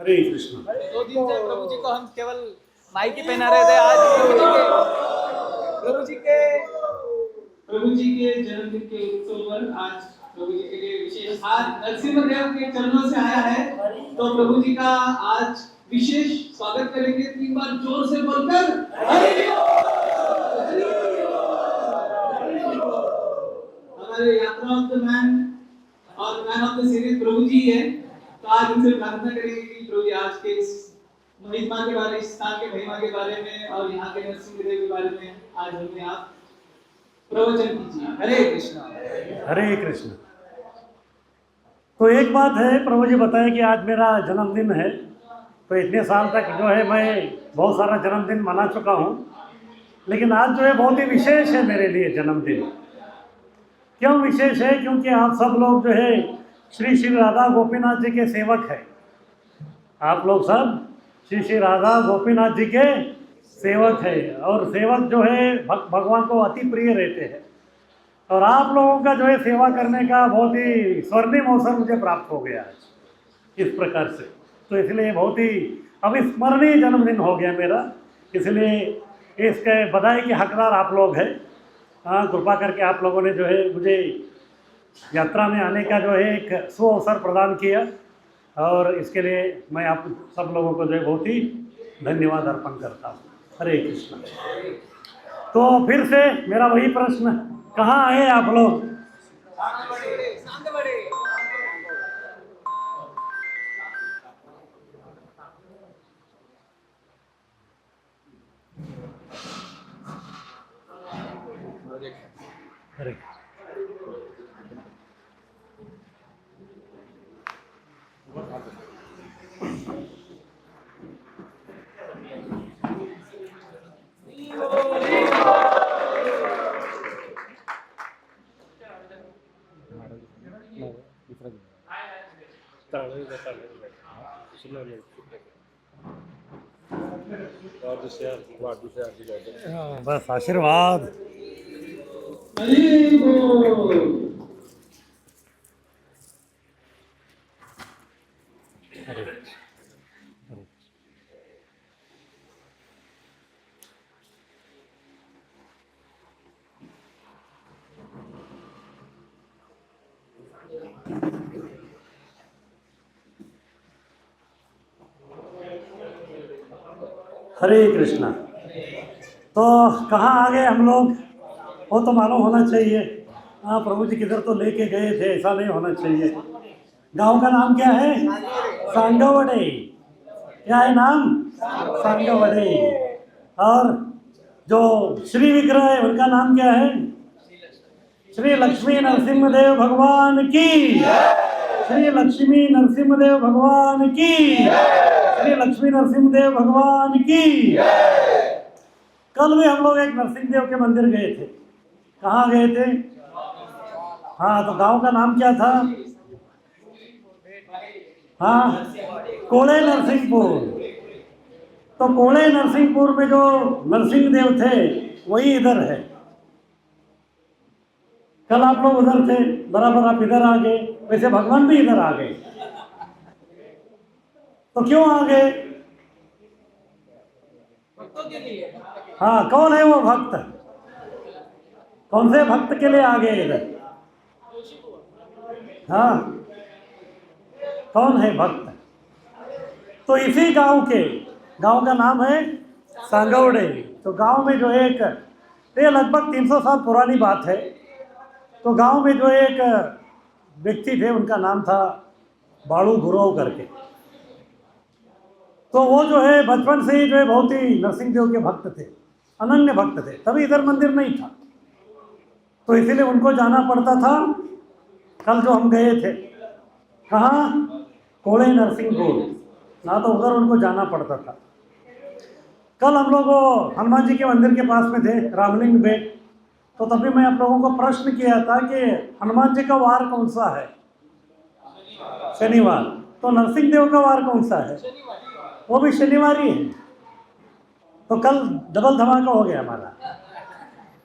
हरे कृष्ण। 2 दिन से प्रभु जी को हम केवल माइकी पहना रहे थे। आज प्रभु जी के जन्मदिन के उत्सव पर आज प्रभु जी के लिए विशेष आज नरसिम्हदेव के चरणों से आया है, तो प्रभु जी का आज विशेष स्वागत करेंगे। 3 बार जोर से बोलकर हरि हमारे यात्रा ऑफ द मैन और मैन ऑफ द सीरीज प्रभु जी है, तो आज उनसे प्रार्थना करेंगे कि प्रभु जी आज के इस महिमा के बारे, इस स्थान के महिमा के बारे में और यहाँ के नरसिम्हदेव के बारे में आज हमें आप प्रवचन कीजिए। हरे कृष्णा। हरे कृष्ण। तो एक बात है, प्रभु जी बताए कि आज मेरा जन्मदिन है, तो इतने साल तक जो है मैं बहुत सारा जन्मदिन मना चुका हूँ, लेकिन आज जो है बहुत ही विशेष है मेरे लिए जन्मदिन। क्यों विशेष है? क्योंकि आप सब लोग जो है श्री श्री राधा गोपीनाथ जी के सेवक हैं। आप लोग सब श्री श्री राधा गोपीनाथ जी के सेवक है, और सेवक जो है भगवान को अति प्रिय रहते हैं। और आप लोगों का जो है सेवा करने का बहुत ही स्वर्णिम अवसर मुझे प्राप्त हो गया है इस प्रकार से। तो इसलिए बहुत ही अविस्मरणीय जन्मदिन हो गया मेरा, इसलिए इसके बधाई के हकदार आप लोग हैं। हाँ, कृपा करके आप लोगों ने जो है मुझे यात्रा में आने का जो है एक सुअवसर प्रदान किया, और इसके लिए मैं आप सब लोगों को जो है बहुत ही धन्यवाद अर्पण करता हूँ। हरे कृष्ण। तो फिर से मेरा वही प्रश्न, कहाँ आए आप लोग? हरे बस आशीर्वाद। हरे कृष्णा। तो कहाँ आ गए हम लोग? वो तो मालूम होना चाहिए। हाँ, प्रभु जी किधर तो लेके गए थे, ऐसा नहीं होना चाहिए। गांव का नाम क्या है? सांगवड़े। क्या है नाम? सांगवड़े। और जो श्री विग्रह है उनका नाम क्या है? श्री लक्ष्मी नरसिम्हदेव भगवान की। श्री लक्ष्मी नरसिम्हदेव भगवान की। श्री लक्ष्मी नरसिम्हदेव भगवान की। कल भी हम लोग एक नरसिंहदेव के मंदिर गए थे। कहाँ गए थे? हाँ, तो गांव का नाम क्या था? हाँ, कोड़े नरसिंहपुर। तो कोड़े नरसिंहपुर में जो नरसिंहदेव थे वही इधर है। कल आप लोग उधर थे, बराबर आप इधर आ गए, वैसे भगवान भी इधर आ गए। तो क्यों आ गए? हाँ, कौन है वो भक्त? कौन से भक्त के लिए आ गए इधर? हाँ, कौन है भक्त? तो इसी गांव का नाम है सांगवड़े। तो गांव में जो एक, ये लगभग 300 साल पुरानी बात है। तो गांव में जो एक व्यक्ति थे, उनका नाम था बाड़ू गुरव करके। तो वो जो है बचपन से ही जो है बहुत ही नरसिंहदेव के भक्त थे, अनन्य भक्त थे। तभी इधर मंदिर नहीं था, तो इसीलिए उनको जाना पड़ता था। कल जो हम गए थे, कहाँ? कोड़े नरसिंहपुर ना, तो उधर उनको जाना पड़ता था। कल हम लोग हनुमान जी के मंदिर के पास में थे, रामलिंग में। तो तभी मैं आप लोगों को प्रश्न किया था कि हनुमान जी का वार कौन सा है? शनिवार। तो नरसिंहदेव का वार कौन सा है? वो भी शनिवार ही है। तो कल डबल धमाका हो गया हमारा।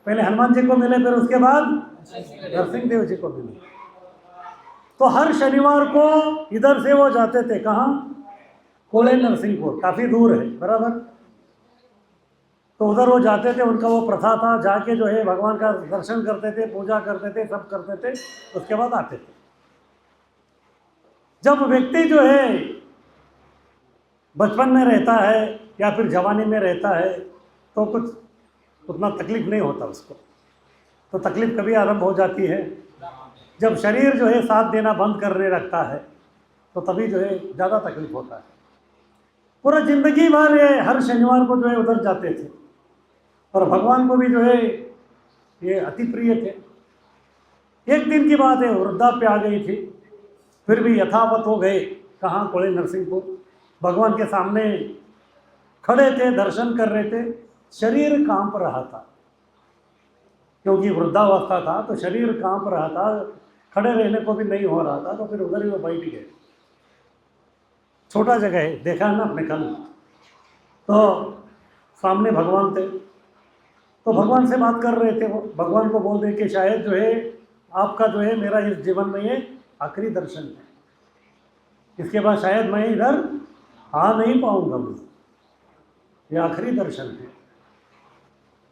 पहले हनुमान जी को मिले, फिर उसके बाद नरसिंहदेव जी को मिले। तो हर शनिवार को इधर से वो जाते थे, कहाँ? कोले नरसिंहपुर काफ़ी दूर है बराबर। तो उधर वो जाते थे, उनका वो प्रथा था, जाके जो है भगवान का दर्शन करते थे, पूजा करते थे, सब करते थे, उसके बाद आते थे। जब व्यक्ति जो है बचपन में रहता है या फिर जवानी में रहता है तो कुछ उतना तकलीफ नहीं होता उसको, तो तकलीफ कभी आरंभ हो जाती है जब शरीर जो है साथ देना बंद करने लगता है, तो तभी जो है ज़्यादा तकलीफ होता है। पूरा जिंदगी भर ये हर शनिवार को जो है उधर जाते थे और भगवान को भी जो है ये अति प्रिय थे। एक दिन की बात है, वृद्धाप्य आ गई थी, फिर भी यथावत हो गए। कहाँ? कोले नरसिंहपुर। भगवान के सामने खड़े थे, दर्शन कर रहे थे, शरीर कांप रहा था क्योंकि वृद्धावस्था था, तो शरीर कांप रहा था, खड़े रहने को भी नहीं हो रहा था, तो फिर उधर ही वो बैठ गए। छोटा जगह है, देखा है ना अपने कल। तो सामने भगवान थे, तो भगवान से बात कर रहे थे। वो भगवान को बोल दे कि शायद जो है आपका जो है मेरा इस जीवन में ये आखिरी दर्शन है, इसके बाद शायद मैं इधर आ नहीं पाऊंगा, ये आखिरी दर्शन है।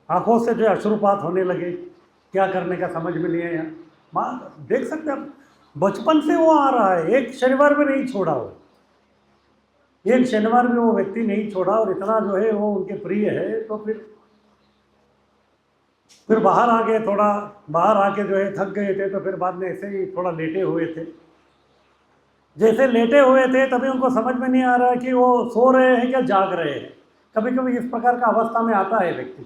आंखों से जो अश्रुपात होने लगे, क्या करने का समझ में नहीं आया। माँ देख सकते हैं, बचपन से वो आ रहा है, एक शनिवार में नहीं छोड़ा वो, एक शनिवार में वो व्यक्ति नहीं छोड़ा, और इतना जो है वो उनके प्रिय है। तो फिर बाहर आ गए, थोड़ा बाहर आके जो है थक गए थे, तो फिर बाद में ऐसे ही थोड़ा लेटे हुए थे। जैसे लेटे हुए थे तभी उनको समझ में नहीं आ रहा कि वो सो रहे हैं क्या जाग रहे हैं। कभी कभी इस प्रकार का अवस्था में आता है व्यक्ति,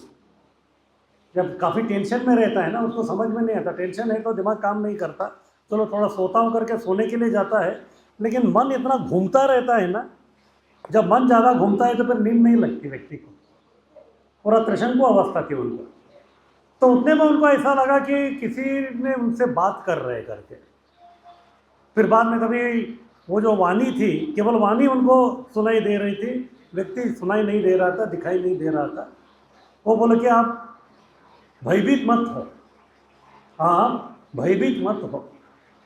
जब काफ़ी टेंशन में रहता है ना, उसको समझ में नहीं आता। टेंशन है तो दिमाग काम नहीं करता, चलो थोड़ा सोता हूँ करके सोने के लिए जाता है, लेकिन मन इतना घूमता रहता है ना, जब मन ज़्यादा घूमता है तो फिर नींद नहीं लगती व्यक्ति को। पूरा त्रिशंकु अवस्था थी उनको। तो उतने में उनको ऐसा लगा कि किसी ने उनसे बात कर रहे करके। फिर बाद में तभी वो जो वाणी थी, केवल वाणी उनको सुनाई दे रही थी, व्यक्ति सुनाई नहीं दे रहा था, दिखाई नहीं दे रहा था। वो बोले कि आप भयभीत मत हो, आप भयभीत मत हो,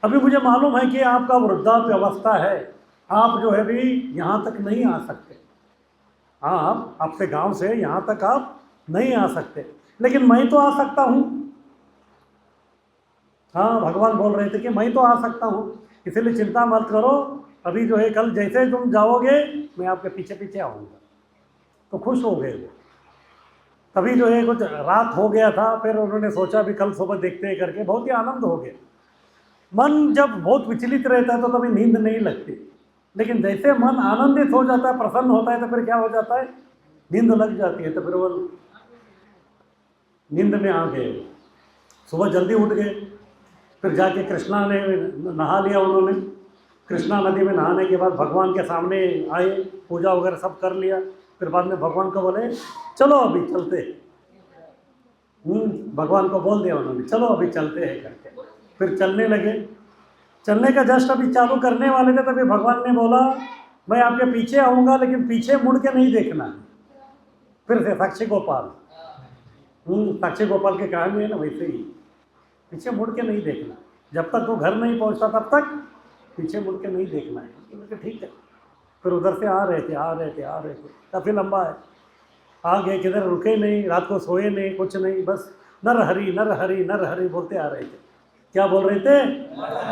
अभी मुझे मालूम है कि आपका वृद्धाप्य अवस्था है, आप जो है भी यहाँ तक नहीं आ सकते, आप आपके गांव से यहाँ तक आप नहीं आ सकते, लेकिन मैं तो आ सकता हूँ। हाँ, भगवान बोल रहे थे कि मैं तो आ सकता हूँ, इसलिए चिंता मत करो, अभी जो है कल जैसे तुम जाओगे मैं आपके पीछे पीछे आऊँगा। तो खुश हो गए वो। तभी जो है कुछ रात हो गया था, फिर उन्होंने सोचा भी कल सुबह देखते हैं करके, बहुत ही आनंद हो गया। मन जब बहुत विचलित रहता है तो कभी नींद नहीं लगती, लेकिन जैसे मन आनंदित हो जाता है, प्रसन्न होता है, तो फिर क्या हो जाता है, नींद लग जाती है। तो फिर वो नींद में आ गए। सुबह जल्दी उठ गए, फिर जाके कृष्णा ने नहा लिया उन्होंने। कृष्णा नदी में नहाने के बाद भगवान के सामने आए, पूजा वगैरह सब कर लिया। फिर बाद में भगवान को बोले चलो अभी चलते हैं। भगवान को बोल दिया उन्होंने चलो अभी चलते हैं करके। फिर चलने लगे। चलने का जस्ट अभी चालू करने वाले थे, तभी भगवान ने बोला मैं आपके पीछे आऊँगा, लेकिन पीछे मुड़ के नहीं देखना। फिर से साक्षी गोपाल, साक्षी गोपाल के कहानी है ना, वैसे ही पीछे मुड़ के नहीं देखना, जब तक वो घर नहीं पहुंचता तब तक पीछे मुड़ के नहीं देखना है। तो ठीक है। फिर उधर से आ रहे थे, काफ़ी लंबा है, आ गए, किधर रुके नहीं, रात को सोए नहीं, कुछ नहीं, बस नर हरि नर हरि नर हरि बोलते आ रहे थे। क्या बोल रहे थे?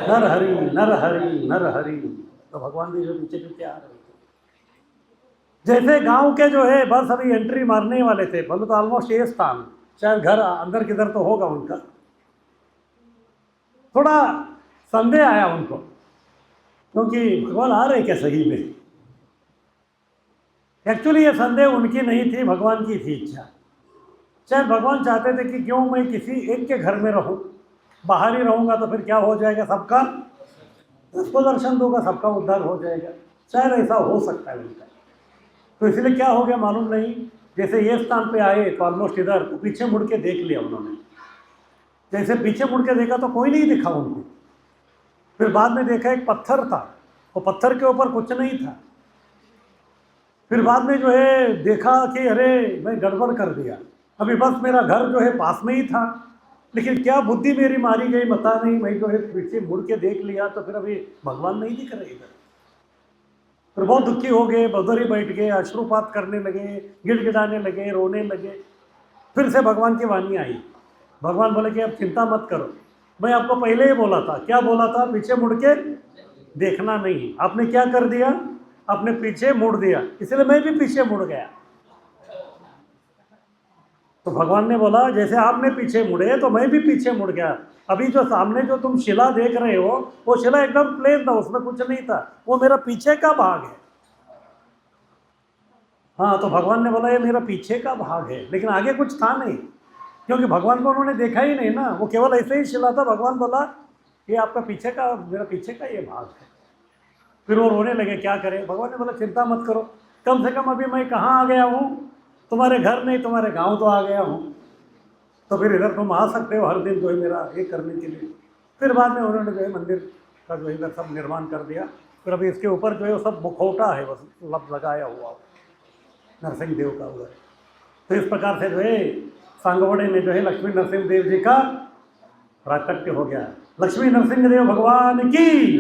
नर हरि नर हरि नर हरि। तो भगवान भी जो पीछे पीछे आ रहे थे। जैसे गांव के जो है बस अभी एंट्री मारने वाले थे, बोले तो ऑलमोस्ट ये स्थान, शायद घर अंदर किधर तो होगा उनका। थोड़ा संदेह आया उनको, क्योंकि भगवान आ रहे क्या सही में। एक्चुअली ये संदेह उनकी नहीं थी, भगवान की थी इच्छा। शायद भगवान चाहते थे कि क्यों मैं किसी एक के घर में रहूं, बाहर ही रहूंगा तो फिर क्या हो जाएगा, सबका सबको दर्शन दूंगा, सबका उद्धार हो जाएगा। शायद ऐसा हो सकता है उनका। तो इसलिए क्या हो गया मालूम नहीं, जैसे ये स्थान पे आए तो ऑलमोस्ट इधर तो पीछे मुड़ के देख लिया उन्होंने। जैसे पीछे मुड़ के देखा तो कोई नहीं दिखा उनको। फिर बाद में देखा एक पत्थर था, वो पत्थर के ऊपर कुछ नहीं था। फिर बाद में जो है देखा कि अरे मैं गड़बड़ कर दिया, अभी बस मेरा घर जो है पास में ही था, लेकिन क्या बुद्धि मेरी मारी गई पता नहीं, मैं जो है पीछे मुड़ के देख लिया तो फिर अभी भगवान नहीं दिख रहे इधर। फिर बहुत दुखी हो गए, उधर ही बैठ गए, अश्रुपात करने लगे, गिड़गिड़ाने लगे, रोने लगे। फिर से भगवान की वाणी आई। भगवान बोले कि अब चिंता मत करो, मैं आपको पहले ही बोला था। क्या बोला था? पीछे मुड़ के देखना नहीं। आपने क्या कर दिया? आपने पीछे मुड़ दिया, इसलिए मैं भी पीछे मुड़ गया। तो भगवान ने बोला जैसे आपने पीछे मुड़े तो मैं भी पीछे मुड़ गया। अभी जो सामने जो तुम शिला देख रहे हो, वो शिला एकदम प्लेन था, उसमें कुछ नहीं था, वो मेरा पीछे का भाग है। हाँ, तो भगवान ने बोला ये मेरा पीछे का भाग है, लेकिन आगे कुछ था नहीं, क्योंकि भगवान को उन्होंने देखा ही नहीं ना, वो केवल ऐसे ही शिला था। भगवान बोला ये आपका पीछे का, मेरा पीछे का ये भाग है। फिर वो रोने लगे, क्या करें? भगवान ने बोला चिंता मत करो, कम से कम अभी मैं कहाँ आ गया हूँ? तुम्हारे घर नहीं, तुम्हारे गांव तो आ गया हूँ, तो फिर इधर तुम आ सकते हो हर दिन जो है मेरा ये करने के लिए। फिर बाद में उन्होंने जो है मंदिर का जो इधर सब निर्माण कर दिया। फिर अभी इसके ऊपर जो है वो सब मुखौटा है, बस लब लगाया हुआ नरसिंह देव का हुआ है। तो इस प्रकार से जो है सांगवड़े में जो है लक्ष्मी नरसिंह देव जी का प्राकट्य हो गया। लक्ष्मी नरसिंह देव भगवान की।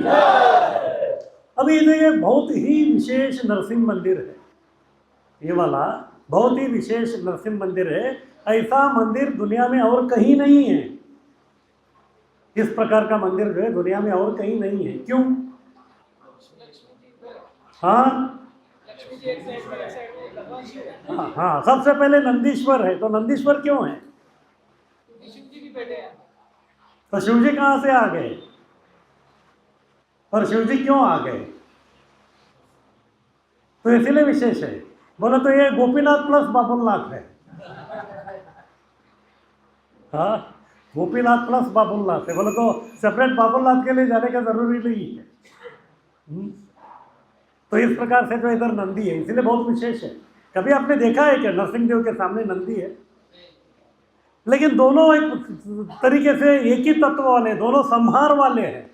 अभी तो ये बहुत ही विशेष नरसिंह मंदिर है, ये वाला बहुत ही विशेष नरसिंह मंदिर है। ऐसा मंदिर दुनिया में और कहीं नहीं है। इस प्रकार का मंदिर जो है दुनिया में और कहीं नहीं है। क्यों? हाँ हाँ हाँ, सबसे पहले नंदीश्वर है। तो नंदीश्वर क्यों है? तो शिव जी कहाँ से आ गए? और शिव जी क्यों आ गए? तो इसीलिए विशेष है। बोला तो ये गोपीनाथ प्लस बाबुलनाथ है। हाँ, गोपीनाथ प्लस बाबुलनाथ है। बोले तो सेपरेट बाबुलनाथ के लिए जाने का जरूरी नहीं है। तो इस प्रकार से जो इधर नंदी है, इसीलिए बहुत विशेष है। कभी आपने देखा है कि नरसिंह देव के सामने नंदी है? लेकिन दोनों एक तरीके से एक ही तत्व वाले, दोनों संहार वाले हैं।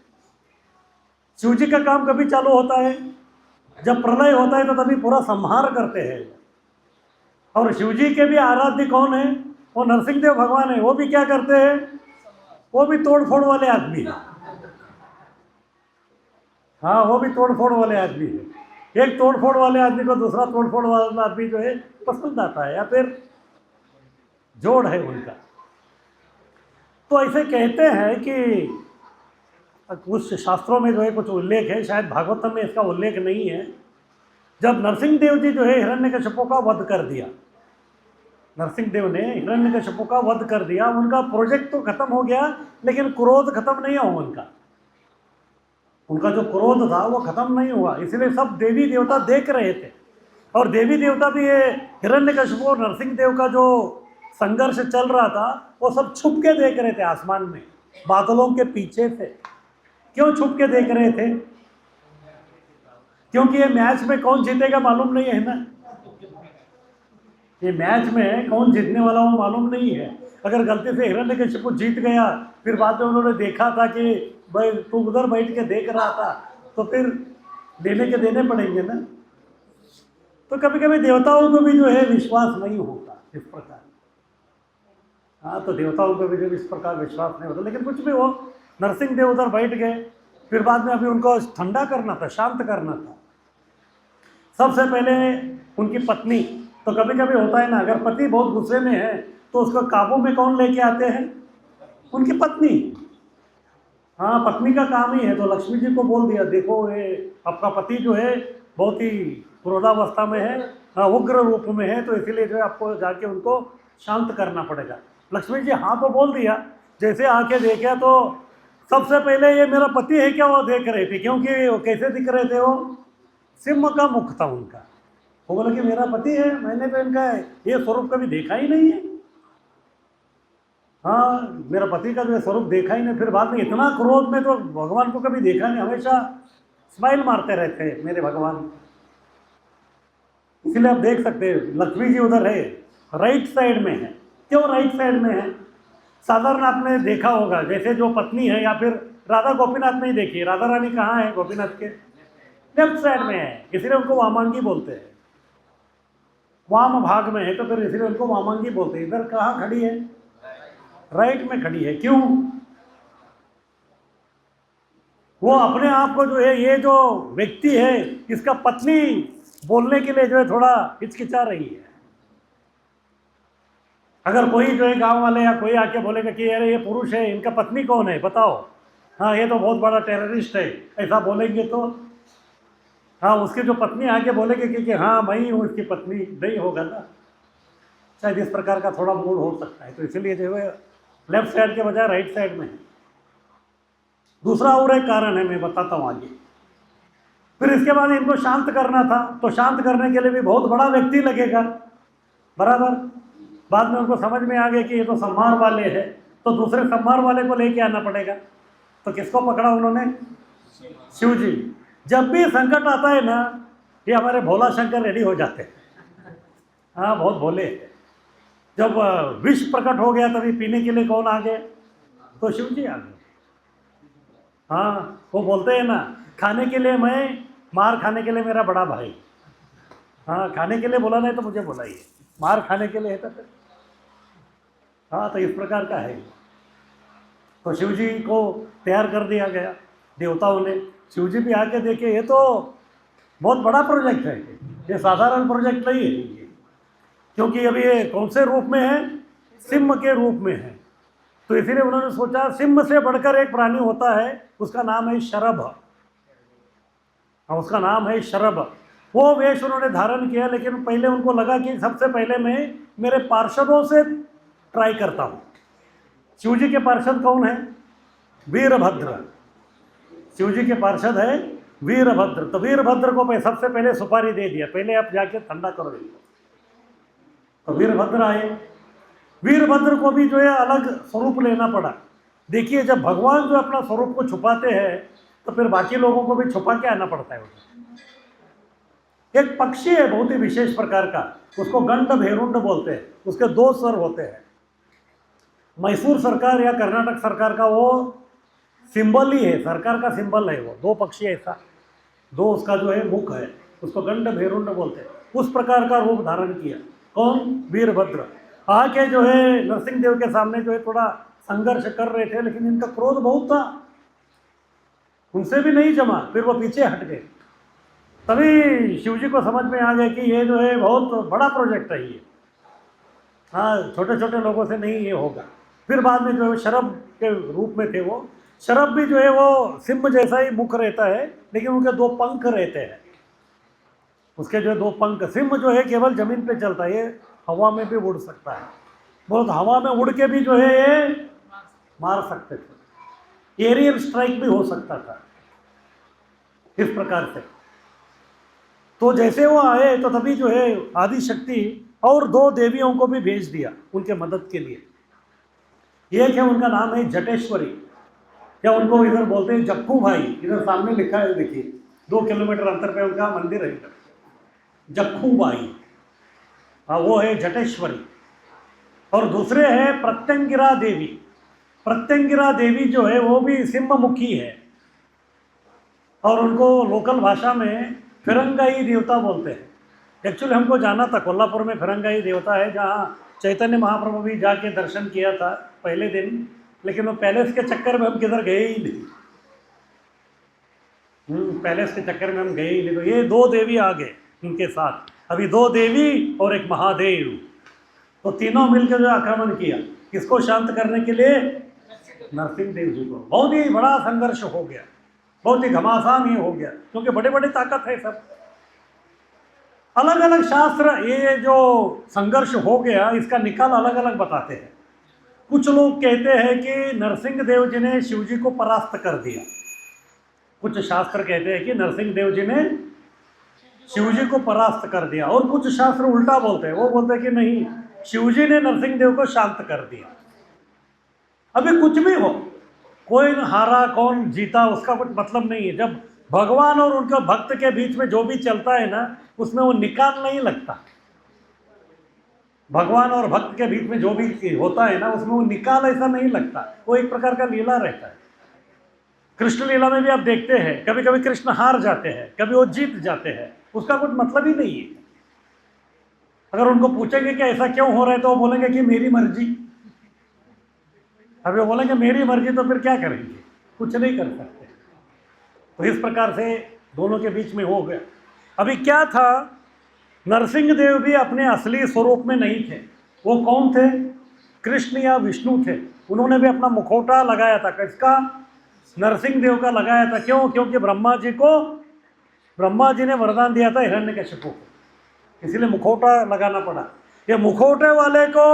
शिव जी का काम कभी चालू होता है जब प्रलय होता है, तो तभी पूरा संहार करते हैं। और शिव जी के भी आराध्य कौन है? वो नरसिंह देव भगवान है। वो भी क्या करते हैं? वो भी तोड़ फोड़ वाले आदमी है। हाँ, वो भी तोड़ फोड़ वाले आदमी है। एक तोड़ फोड़ वाले आदमी को दूसरा तोड़ फोड़ वाला आदमी जो है पसंद आता है, या फिर जोड़ है उनका। तो ऐसे कहते हैं कि कुछ शास्त्रों में जो है कुछ उल्लेख है, शायद भागवतम में इसका उल्लेख नहीं है। जब नरसिंह देव जी जो है हिरण्यकशिपु का वध कर दिया, नरसिंह देव ने हिरण्यकशिपु का वध कर दिया, उनका प्रोजेक्ट तो खत्म हो गया, लेकिन क्रोध खत्म नहीं हुआ उनका। उनका जो क्रोध था वो खत्म नहीं हुआ, इसलिए सब देवी देवता देख रहे थे। और देवी देवता भी ये हिरण्यकशिपु और नरसिंह देव का जो संघर्ष चल रहा था वो सब छुप के देख रहे थे आसमान में, बादलों के पीछे से। क्यों छुप के देख रहे थे? क्योंकि ये मैच में कौन जीतेगा मालूम नहीं है ना। ये मैच में कौन जीतने वाला वो मालूम नहीं है। अगर गलती से हिरण्यकशिपु जीत गया, फिर बाद में उन्होंने देखा था कि भाई तू उधर बैठ के देख रहा था, तो फिर लेने के देने पड़ेंगे ना। तो कभी कभी देवताओं को भी जो है विश्वास नहीं होता इस प्रकार। हाँ, तो देवताओं को भी जो इस प्रकार विश्वास नहीं होता। लेकिन कुछ भी हो, नरसिंह देव उधर बैठ गए। फिर बाद में अभी उनको ठंडा करना था, शांत करना था। सबसे पहले उनकी पत्नी, तो कभी कभी होता है ना, अगर पति बहुत गुस्से में है तो उसको काबू में कौन लेके आते हैं? उनकी पत्नी। हाँ, पत्नी का काम ही है। तो लक्ष्मी जी को बोल दिया, देखो ये आपका पति जो है बहुत ही क्रोधावस्था में है, उग्र रूप में है, तो इसीलिए जो है आपको जाके उनको शांत करना पड़ेगा। लक्ष्मी जी हाँ तो बोल दिया। जैसे आके देखा तो सबसे पहले ये मेरा पति है क्या वो देख रहे थे, क्योंकि वो कैसे दिख रहे थे? वो सिंह का मुख था उनका। वो बोला कि मेरा पति है, मैंने तो इनका ये स्वरूप कभी देखा ही नहीं है। हाँ, मेरा पति का जो स्वरूप देखा ही नहीं। फिर बाद में इतना क्रोध में तो भगवान को कभी देखा नहीं, हमेशा स्माइल मारते रहते हैं मेरे भगवान। इसलिए आप देख सकते हैं लक्ष्मी जी उधर है, राइट साइड में है। क्यों राइट साइड में है? साधारण आपने देखा होगा, जैसे जो पत्नी है, या फिर राधा गोपीनाथ में ही देखिए, राधा रानी कहाँ है? गोपीनाथ के लेफ्ट साइड में है, इसलिए उनको वामांगी बोलते हैं। वाम भाग में है तो फिर इसलिए उनको वामांगी बोलते हैं। इधर कहाँ खड़ी है? राइट में खड़ी है। क्यों? वो अपने आप को जो है, ये जो व्यक्ति है इसका पत्नी बोलने के लिए जो है थोड़ा हिचकिचा रही है। अगर कोई जो है गांव वाले या कोई आके बोलेगा कि अरे ये पुरुष है, इनका पत्नी कौन है बताओ, हाँ ये तो बहुत बड़ा टेररिस्ट है, ऐसा बोलेंगे तो हाँ उसकी जो पत्नी आके बोलेगी कि हाँ मैं ही हूँ उसकी पत्नी, नहीं होगा ना। शायद इस प्रकार का थोड़ा मूड हो सकता है, तो इसीलिए जो है लेफ्ट साइड के बजाय राइट साइड में है। दूसरा और एक कारण है, मैं बताता हूँ आगे। फिर इसके बाद इनको शांत करना था, तो शांत करने के लिए भी बहुत बड़ा व्यक्ति लगेगा, बराबर। बाद में उनको समझ में आ गया कि ये तो संहार वाले हैं, तो दूसरे संहार वाले को लेके आना पड़ेगा। तो किसको पकड़ा उन्होंने? शिव जी। जब भी संकट आता है ना, ये हमारे भोला शंकर रेडी हो जाते हैं। हाँ बहुत भोले हैं। जब विष प्रकट हो गया तभी पीने के लिए कौन आ गए? तो शिव जी आ गए। हाँ वो बोलते हैं ना, खाने के लिए मैं, मार खाने के लिए मेरा बड़ा भाई। हाँ खाने के लिए बोला नहीं तो मुझे बुलाइए, मार खाने के लिए है तो फिर। हाँ तो इस प्रकार का है। तो शिव जी को तैयार कर दिया गया देवताओं ने। शिव जी भी आके देखे ये तो बहुत बड़ा प्रोजेक्ट है, ये साधारण प्रोजेक्ट नहीं है ये, क्योंकि अभी ये कौन से रूप में है? सिंह के रूप में है। तो इसीलिए उन्होंने सोचा सिंह से बढ़कर एक प्राणी होता है, उसका नाम है शरभ। उसका नाम है शरभ। वो वेश उन्होंने धारण किया, लेकिन पहले उनको लगा कि सबसे पहले मैं मेरे पार्षदों से ट्राई करता हूँ। शिव जी के पार्षद कौन है? वीरभद्र। शिव जी के पार्षद है वीरभद्र। तो वीरभद्र को सबसे पहले सुपारी दे दिया, पहले आप जाके ठंडा करो इनको। तो वीरभद्र आए। वीरभद्र को भी जो है अलग स्वरूप लेना पड़ा। देखिए जब भगवान जो अपना स्वरूप को छुपाते हैं तो फिर बाकी लोगों को भी छुपा के आना पड़ता है उसे। एक पक्षी है बहुत ही विशेष प्रकार का, उसको गंड भेरुंड बोलते हैं। उसके 2 स्वर होते हैं। मैसूर सरकार या कर्नाटक सरकार का वो सिंबल ही है, सरकार का सिंबल है वो। 2 पक्षी ऐसा, 2 उसका जो है मुख है, उसको गंड भेरुंड बोलते हैं। उस प्रकार का रूप धारण किया। कौन? वीरभद्र। आके जो है नरसिंह देव के सामने जो है थोड़ा संघर्ष कर रहे थे, लेकिन इनका क्रोध बहुत था, उनसे भी नहीं जमा। फिर वो पीछे हट गए। तभी शिव जी को समझ में आ गया कि ये जो है बहुत बड़ा प्रोजेक्ट है ये, हाँ छोटे छोटे लोगों से नहीं ये होगा। फिर बाद में जो है शरभ के रूप में थे वो। शरभ भी जो है वो सिंह जैसा ही मुख रहता है, लेकिन उनके 2 पंख रहते हैं। उसके जो 2 पंख, सिंह जो है केवल जमीन पे चलता है, ये हवा में भी उड़ सकता है। बहुत हवा में उड़ के भी जो है ये मार सकते थे, एरियल स्ट्राइक भी हो सकता था इस प्रकार से। तो जैसे वो आए तो तभी जो है आदि शक्ति और 2 देवियों को भी भेज दिया उनके मदद के लिए। एक है उनका नाम है जटेश्वरी, या उनको इधर बोलते हैं जक्खू भाई। इधर सामने लिखा है देखिए, 2 किलोमीटर अंतर पे उनका मंदिर है इधर, जक्खू बाई। हाँ वो है जटेश्वरी। और दूसरे है प्रत्यंगिरा देवी। प्रत्यंगिरा देवी जो है वो भी सिंह मुखी है, और उनको लोकल भाषा में फिरंगाई देवता बोलते हैं। एक्चुअली हमको जाना था, कोल्हापुर में फिरंगाई देवता है, जहाँ चैतन्य महाप्रभु भी जाके दर्शन किया था पहले दिन, लेकिन वो पैलेस के चक्कर में हम किधर गए ही नहीं। पैलेस के चक्कर में हम गए ही नहीं। तो ये 2 देवी आ गए उनके साथ, अभी 2 देवी और एक महादेव। तो तीनों मिलकर जो आक्रमण किया, किसको शांत करने के लिए? नरसिंह देव जी को। बहुत ही बड़ा संघर्ष हो गया, बहुत ही घमासान ही हो गया, क्योंकि बड़े बड़े ताकत है सब। अलग अलग शास्त्र ये जो संघर्ष हो गया इसका निकाल अलग अलग बताते हैं। कुछ लोग कहते हैं कि नरसिंह देव जी ने शिव जी को परास्त कर दिया। कुछ शास्त्र कहते हैं कि नरसिंह देव जी ने शिव जी को परास्त कर दिया, और कुछ शास्त्र उल्टा बोलते हैं, वो बोलते हैं कि नहीं, शिव जी ने नरसिंह देव को शांत कर दिया। अभी कुछ भी हो, कोई हारा कौन जीता उसका कुछ मतलब नहीं है। जब भगवान और उनके भक्त के बीच में जो भी चलता है ना, उसमें वो निकाल नहीं लगता। भगवान और भक्त के बीच में जो भी होता है ना, उसमें वो निकाल ऐसा नहीं लगता, वो एक प्रकार का लीला रहता है। कृष्ण लीला में भी आप देखते हैं, कभी कभी कृष्ण हार जाते हैं, कभी वो जीत जाते हैं, उसका कुछ मतलब ही नहीं है। अगर उनको पूछेंगे कि ऐसा क्यों हो रहा है, तो वो बोलेंगे कि मेरी मर्जी। अभी वो बोलेंगे मेरी मर्जी, तो फिर क्या करेंगे? कुछ नहीं कर सकते। तो इस प्रकार से दोनों के बीच में हो गया। अभी क्या था, नरसिंह देव भी अपने असली स्वरूप में नहीं थे। वो कौन थे? कृष्ण या विष्णु थे। उन्होंने भी अपना मुखौटा लगाया था। किसका? नरसिंह देव का लगाया था। क्यों? क्योंकि ब्रह्मा जी ने वरदान दिया था हिरण्यकशिपु को, इसीलिए मुखौटा लगाना पड़ा। ये मुखौटे वाले को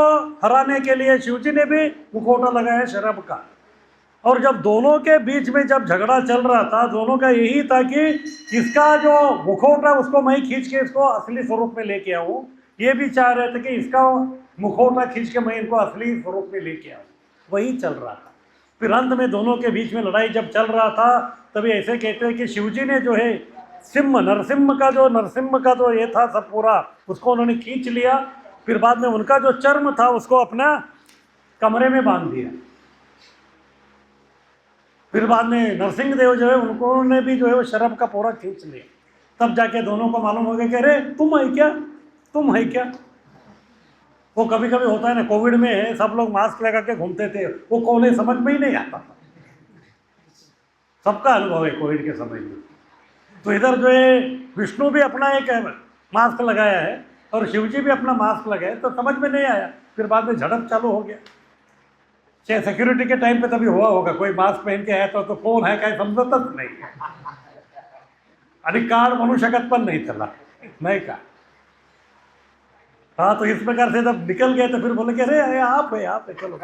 हराने के लिए शिवजी ने भी मुखौटा लगाया शरभ का। और जब दोनों के बीच में जब झगड़ा चल रहा था, दोनों का यही था कि इसका जो मुखौटा उसको मैं खींच के इसको असली स्वरूप में लेके आऊँ, ये भी चाह रहे थे कि इसका मुखौटा खींच के मैं इनको असली स्वरूप में लेके आऊँ। वही चल रहा था। फिर अंत में दोनों के बीच में लड़ाई जब चल रहा था, तभी ऐसे कहते हैं कि शिवजी ने जो है नरसिम्ह का जो ये था सब पूरा, उसको उन्होंने खींच लिया। फिर बाद में उनका जो चर्म था उसको अपना कमरे में बांध दिया। फिर बाद में नरसिंह देव जो है उन्होंने भी जो है वो शरभ का पूरा खींच लिया। तब जाके दोनों को मालूम हो गया कि अरे तुम है क्या। वो कभी कभी होता है ना, कोविड में सब लोग मास्क लगा के घूमते थे, वो कौन है समझ में ही नहीं आता था। सबका अनुभव है कोविड के समय में। तो इधर जो है विष्णु भी अपना एक मास्क लगाया है और शिवजी भी अपना मास्क लगाया, तो समझ में नहीं आया। फिर बाद में झड़प चालू हो गया। चाहे सिक्योरिटी के टाइम पे तभी हुआ होगा, कोई मास्क पहन के आया तो कौन है काय समजतच नाही, आणि कार्ड बनू शकत पण नहीं चला, नहीं का। हाँ, तो इस प्रकार से जब निकल गए तो फिर बोले कि अरे आप है चलो।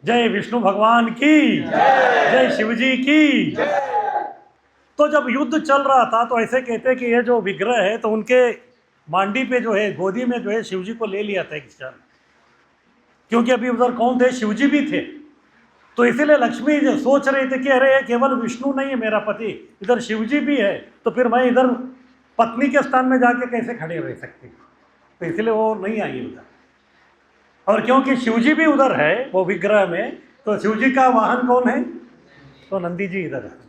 जय विष्णु भगवान की, जय शिवजी की। तो जब युद्ध चल रहा था तो ऐसे कहते कि ये जो विग्रह है, तो उनके मांडी पे जो है, गोदी में जो है शिवजी को ले लिया था एक क्षण, क्योंकि अभी उधर कौन थे? शिवजी भी थे। तो इसीलिए लक्ष्मी सोच रही थी कि अरे ये केवल विष्णु नहीं है मेरा पति, इधर शिवजी भी है, तो फिर मैं इधर पत्नी के स्थान में जाके कैसे खड़े रह सकती। तो इसलिए वो नहीं आई उधर। और क्योंकि शिवजी भी उधर है वो विग्रह में, तो शिवजी का वाहन कौन है? तो नंदी जी इधर है।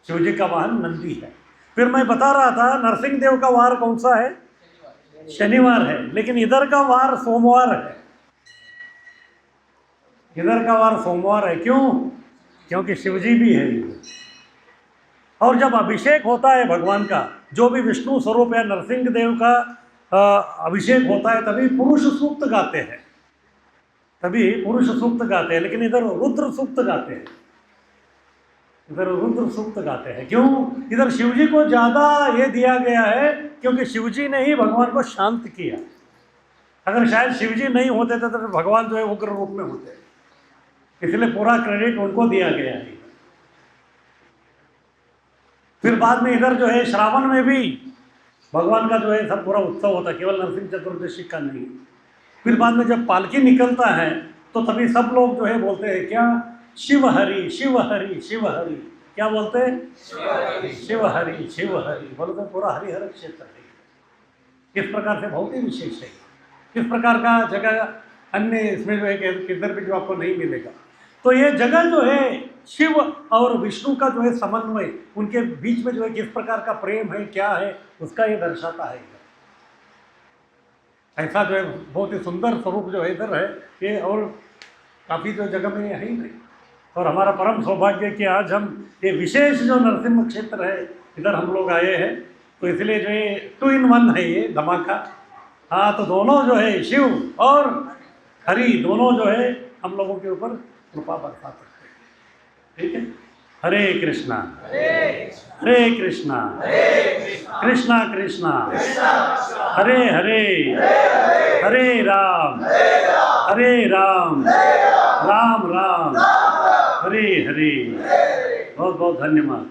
शिवजी का वाहन नंदी है। फिर मैं बता रहा था नरसिंह देव का वार कौन सा है? शनिवार है, लेकिन इधर का वार सोमवार है। इधर का वार सोमवार है। क्यों? क्योंकि शिवजी भी है। और जब अभिषेक होता है भगवान का, जो भी विष्णु स्वरूप है नरसिंह देव का अभिषेक होता है, तभी पुरुष सूक्त गाते हैं, लेकिन इधर रुद्र सूक्त गाते हैं। क्यों? इधर शिवजी को ज़्यादा ये दिया गया है, क्योंकि शिवजी ने ही भगवान को शांत किया। अगर शायद शिवजी नहीं होते थे तो भगवान जो है उग्र रूप में होते, इसलिए पूरा क्रेडिट उनको दिया गया है। फिर बाद में इधर जो है श्रावण में भी भगवान का जो है सब पूरा उत्सव होता है, केवल नरसिंह चतुर्दशी का नहीं। फिर बाद में जब पालकी निकलता है तो तभी सब लोग जो है बोलते हैं क्या? शिव हरि शिव हरि शिव हरि। क्या बोलते हैं? शिव हरि शिव हरि बोलते। पूरा हरिहर क्षेत्र है। इस प्रकार से बहुत ही विशेष है। इस प्रकार का जगह अन्य इसमें जो है किधर भी जो आपको नहीं मिलेगा। तो ये जगह जो है शिव और विष्णु का जो है समन्वय, उनके बीच में जो है किस प्रकार का प्रेम है, क्या है, उसका ये दर्शाता है। ऐसा जो है बहुत ही सुंदर स्वरूप जो है इधर है ये, और काफ़ी जो जगह में है ही नहीं। और हमारा परम सौभाग्य कि आज हम ये विशेष जो नरसिंह क्षेत्र है इधर हम लोग आए हैं, तो इसलिए जो है 2 in 1 है ये धमाका। हाँ, तो दोनों जो है शिव और हरि दोनों जो है हम लोगों के ऊपर कृपा बरसा सकते हैं। ठीक है। हरे कृष्णा हरे कृष्णा कृष्णा कृष्णा हरे हरे हरे राम राम राम हरे हरे। बहुत बहुत धन्यवाद।